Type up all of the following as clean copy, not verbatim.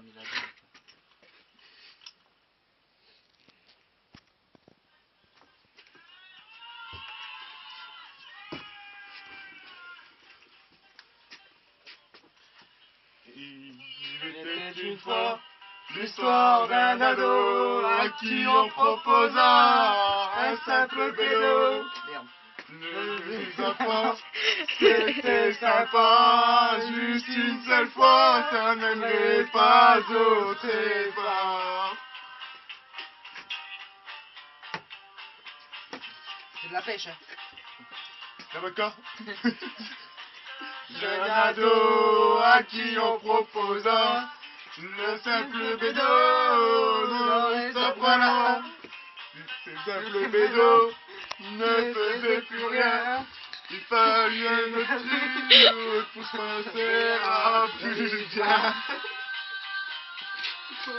mis la dent. Il était une fois l'histoire d'un ado à qui on proposa un simple vélo. Merde. Les enfants, c'était sympa, juste une seule fois, ça n'aimerait pas au trépas. C'est de la pêche, hein. D'accord. Jeune ado à qui on proposa le simple bédo, non, ça voilà. Ce simple bédo ne faisait plus rien. Il fallait un autre truc pour se passer à plus bien. Oh,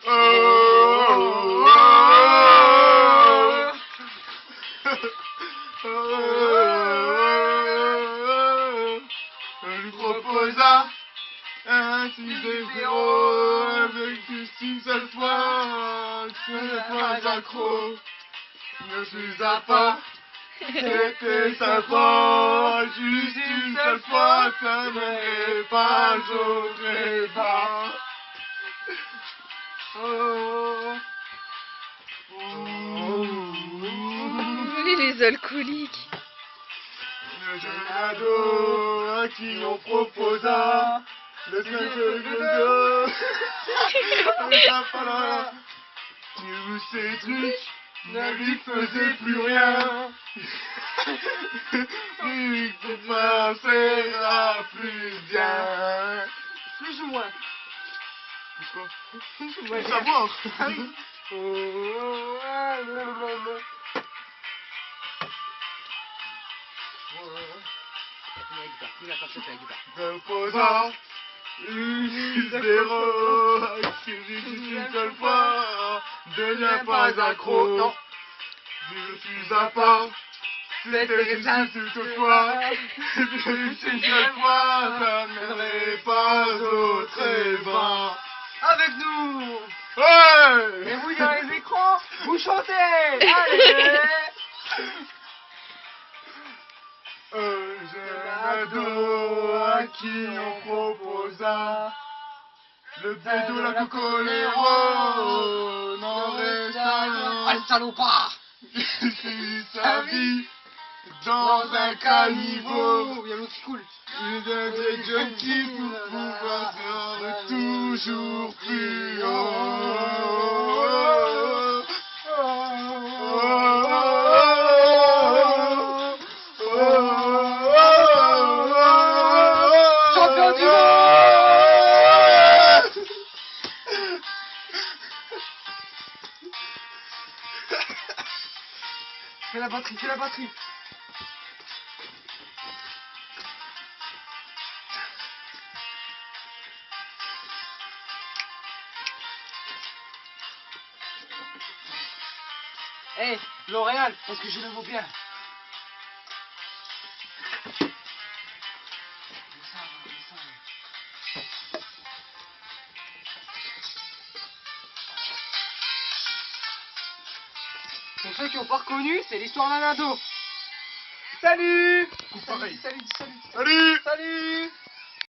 oh, oh, on lui proposa un 6-0 avec juste une seule fois. Ce n'est pas accro, ne suis à pas. C'était sympa, juste une seule fois, ça n'est pas au trépas. Oh, oh, Les alcooliques. le jeune ado à qui on proposa le simple vélo. Tous ces trucs ne lui faisaient plus rien. Il se passera plus bien. Plus ou moins. Pourquoi? Ouais. Pour savoir. Ah oui. Reposant une zéro, une seule fois, deviens pas accro. Non. Je suis à part, c'était juste une fois, juste une seule fois, ça mènerait pas au trépas. Avec nous. Ouais! Et vous derrière les écrans, vous chantez. Allez. Jeune ado à qui on proposa le bédo, la cocolero, n'en reste Ah, rien. le salopard. Il finit sa vie dans un caniveau. Il y a l'eau qui coule. Il devient des junkies pour pouvoir faire toujours plus haut. Champion du monde. Fais la batterie, fais la batterie. Hey, L'Oréal, parce que je le vaux bien. Pour ceux qui n'ont pas reconnu, c'est l'histoire d'un ado. Salut. Pareil. Salut, salut, Salut! salut.